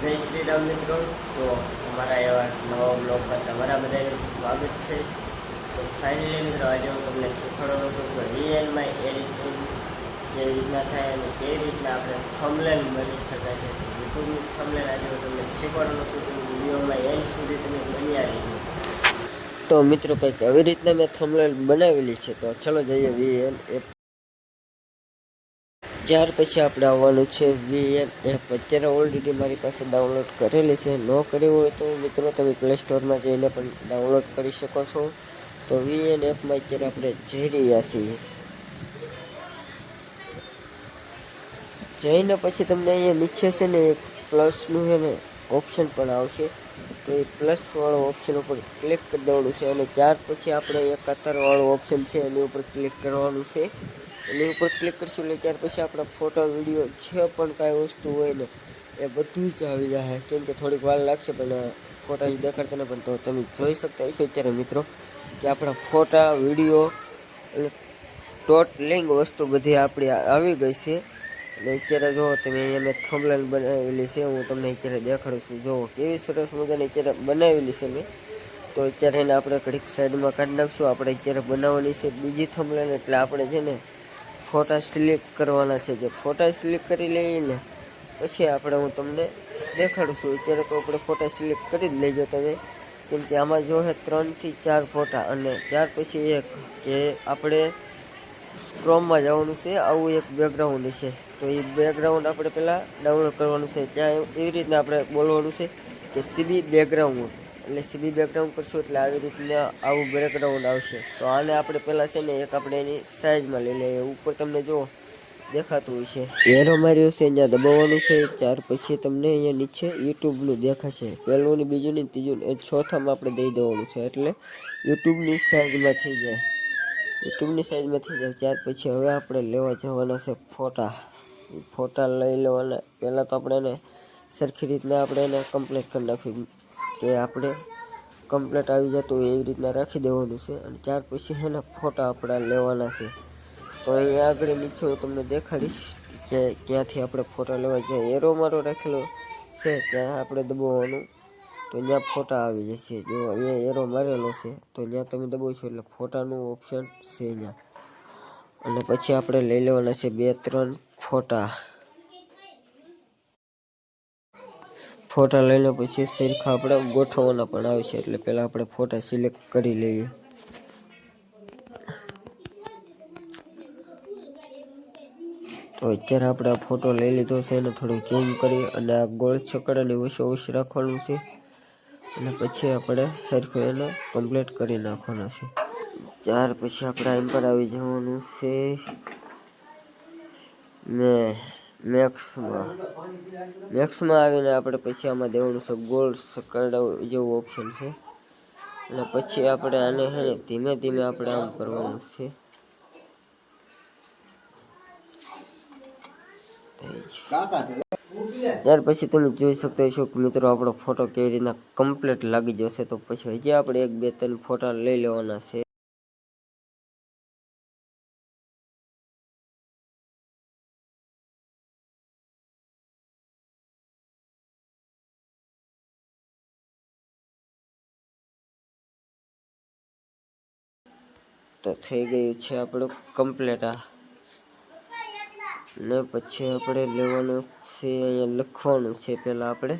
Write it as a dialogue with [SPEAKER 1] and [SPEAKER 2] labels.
[SPEAKER 1] જય શ્રી રામ મિત્રો. તો અમારા એવા નવા બ્લોગમાં તમારા બધાનું સ્વાગત છે. તો ફાઇનલી મિત્રો આજે હું તમને શીખવાડવાનો છું કે વીએનમાં એડિટિંગ કેવી રીતના થાય અને કેવી રીતના આપણે થંબનેલ બની શકાય છે. યુટ્યુબની થંબનેલ આજે હું તમને શીખવાડવાનો છું કે વિડીયોમાં એન્ડ સુધી તમે બન્યા રહીજો. તો મિત્રો કંઈક આવી રીતના મેં થંબનેલ બનાવેલી છે. તો ચલો જઈએ વીએન એપ. ત્યાર પછી આપણે આવવાનું છે વીએન એપ. અત્યારે ઓલરેડી મારી પાસે ડાઉનલોડ કરેલી છે. ન કરી હોય તો મિત્રો તમે પ્લે સ્ટોરમાં જઈને પણ ડાઉનલોડ કરી શકો છો. તો વીએન એપમાં અત્યારે આપણે જઈ રહ્યા છીએ. જઈને પછી તમને અહીંયા નીચે છે ને એક પ્લસનું છે ને ઓપ્શન પણ આવશે. તો એ પ્લસવાળો ઓપ્શન ઉપર ક્લિક કરી દેવાનું છે અને ત્યાર પછી આપણે એક કતારવાળો ઓપ્શન છે એની ઉપર ક્લિક કરવાનું છે. એની ઉપર ક્લિક કરશું એટલે ત્યાર પછી આપણા ફોટા વિડીયો જે પણ કાંઈ વસ્તુ હોય ને એ બધું જ આવી જાય. કેમ કે થોડીક વાર લાગશે પણ ફોટા જ દેખાડતા ને. પણ તો તમે જોઈ શકતા હશો અત્યારે મિત્રો કે આપણા ફોટા વિડીયો એટલે ટોટલિંગ વસ્તુ બધી આપણી આવી ગઈ છે. અને અત્યારે જો તમે અહીંયા મેં થંબનેલ બનાવેલી છે. હું તમને અત્યારે દેખાડું છું. જુઓ કેવી સરસ મજાની અત્યારે બનાવેલી છે મેં. તો અત્યારે એને આપણે ઘડીક સાઈડમાં કાઢી નાખશું. આપણે અત્યારે બનાવવાની છે બીજી થંબનેલ. એટલે આપણે છે ને ફોટા સિલેક્ટ કરવાના છે. જે ફોટા સિલેક્ટ કરી લઈએ ને પછી આપણે હું તમને દેખાડું છું. અત્યારે તો આપણે ફોટા સિલેક્ટ કરી જ લેજો તમે. કેમ કે આમાં જો છે 3 થી 4 ફોટા અને ત્યાર પછી એક કે આપણે ક્રોમમાં જવાનું છે. આવું એક બેકગ્રાઉન્ડ છે. તો એ બેકગ્રાઉન્ડ આપણે પહેલાં ડાઉનલોડ કરવાનું છે. ત્યાં એવી રીતના આપણે બોલવાનું છે કે સીબી બેકગ્રાઉન્ડ. એટલે સીબી બેકગ્રાઉન્ડ કરશું એટલે આવી રીતના આવું બેકગ્રાઉન્ડ આવશે. તો આને આપણે પહેલાં છે ને એક આપણે એની સાઇઝમાં લઈ લઈએ. ઉપર તમને જો દેખાતું હોય છે એરો માર્યો છે અહીંયા દબાવવાનું છે. ત્યાર પછી તમને અહીંયા નીચે યુટ્યુબનું દેખાશે. પહેલું ને બીજું ને ત્રીજું એ ચોથામાં આપણે દઈ દેવાનું છે. એટલે યુટ્યુબની સાઇઝમાં થઈ જાય. યુટ્યુબની સાઇઝમાં થઈ જાય. ત્યાર પછી હવે આપણે લેવા જવાના છે ફોટા. ફોટા લઈ લેવાના. પહેલાં તો આપણે એને સરખી રીતના આપણે એને કમ્પ્લીટ કરી નાખવી કે આપણે કમ્પ્લીટ આવી જતું હોય એવી રીતના રાખી દેવાનું છે. અને ત્યાર પછી એના ફોટા આપણે લેવાના છે. તો અહીંયા આગળ નીચે હું તમને દેખાડીશ કે ક્યાંથી આપણે ફોટા લેવા જાય. એરો મારો રાખેલો છે ત્યાં આપણે દબાવવાનું. તો ત્યાં ફોટા આવી જશે. જો અહીંયા એરો મારેલો છે તો ત્યાં તમે દબાવશો એટલે ફોટાનું ઓપ્શન છે ત્યાં. અને પછી આપણે લઈ લેવાના છે 2-3 ફોટા. ફોટા લઈને પછી સરખા આપણે ગોઠવવાના પણ આવશે. એટલે પહેલાં આપણે ફોટા સિલેક્ટ કરી લઈએ. તો અત્યારે આપણે આ ફોટો લઈ લીધો છે એને થોડું ઝૂમ કરી અને આ ગોળ છકડાની ઓછો રાખવાનું છે. અને પછી આપણે સરખું એને કમ્પ્લીટ કરી નાખવાનું છે. ત્યાર પછી આપણે એમ પર આવી જવાનું છે મેક્સમાં આવીને આપણે પછી આમાં દેવાનું છે ગોળ છકડા જેવું ઓપ્શન છે. અને પછી આપણે આને હે ને ધીમે ધીમે આપણે આમ કરવાનું છે. ત્યાર પછી તમે જોઈ શકતા છો કે મિત્રો આપણો ફોટો કેવી રીતના કમ્પ્લીટ લાગી જશે. તો પછી હજી આપણે 1-2-3 ફોટા લઈ લેવાના છે. તો થઈ ગયું છે આપણું કમ્પ્લીટ. આ ને પછી આપણે લેવાનું છે અહીંયા લખવાનું છે પહેલાં આપણે